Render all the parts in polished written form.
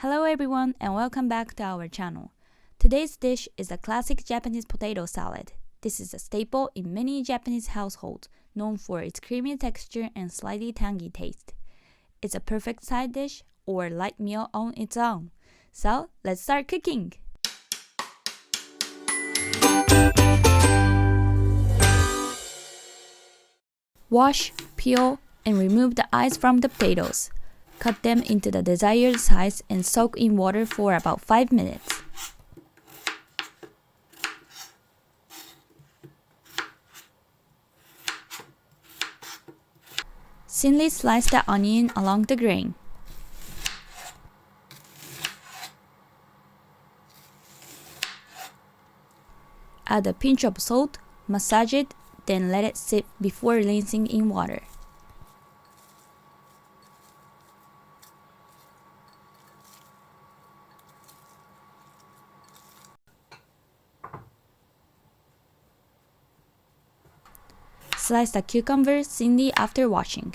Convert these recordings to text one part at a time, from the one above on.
Hello everyone and welcome back to our channel. Today's dish is a classic Japanese potato salad. This is a staple in many Japanese households, known for its creamy texture and slightly tangy taste. It's a perfect side dish or light meal on its own. So let's start cooking! Wash, peel, and remove the eyes from the potatoes. Cut them into the desired size and soak in water for about 5 minutes. Thinly slice the onion along the grain. Add a pinch of salt, massage it, then let it sit before rinsing in water. Slice the cucumber thinly after washing.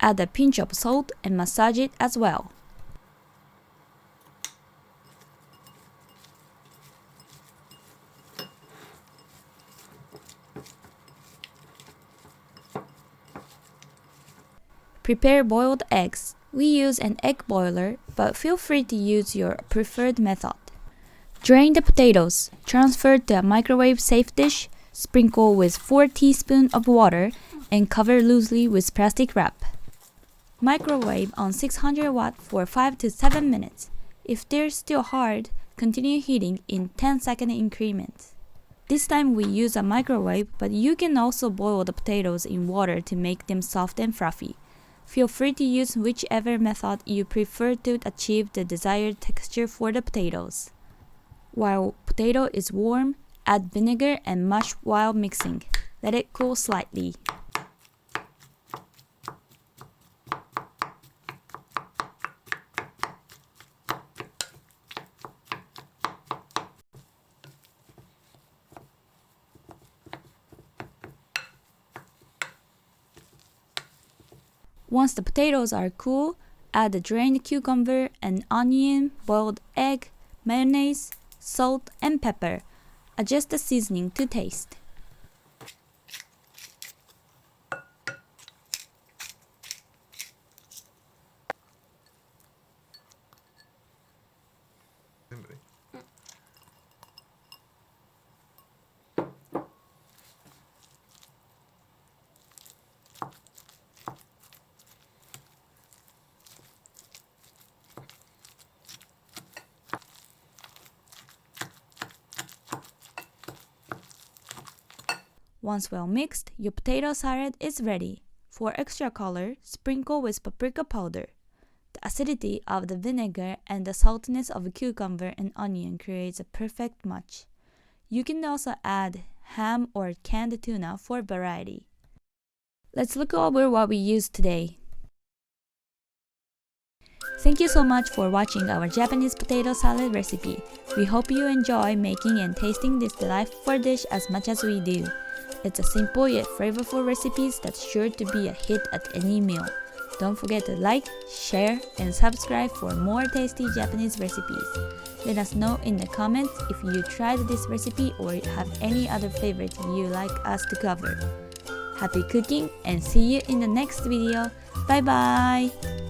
Add a pinch of salt and massage it as well. Prepare boiled eggs. We use an egg boiler, but feel free to use your preferred method. Drain the potatoes. Transfer to a microwave-safe dish. Sprinkle with 4 teaspoons of water and cover loosely with plastic wrap. Microwave on 600 watt for 5 to 7 minutes. If they're still hard, continue heating in 10-second increments. This time we use a microwave, but you can also boil the potatoes in water to make them soft and fluffy. Feel free to use whichever method you prefer to achieve the desired texture for the potatoes. While potato is warm, add vinegar and mash while mixing. Let it cool slightly. Once the potatoes are cool, add the drained cucumber and onion, boiled egg, mayonnaise, salt, and pepper. Adjust the seasoning to taste. Once well mixed, your potato salad is ready. For extra color, sprinkle with paprika powder. The acidity of the vinegar and the saltiness of cucumber and onion creates a perfect match. You can also add ham or canned tuna for variety. Let's look over what we used today. Thank you so much for watching our Japanese potato salad recipe. We hope you enjoy making and tasting this delightful dish as much as we do. It's a simple yet flavorful recipe that's sure to be a hit at any meal. Don't forget to like, share, and subscribe for more tasty Japanese recipes. Let us know in the comments if you tried this recipe or have any other favorites you'd like us to cover. Happy cooking and see you in the next video. Bye bye!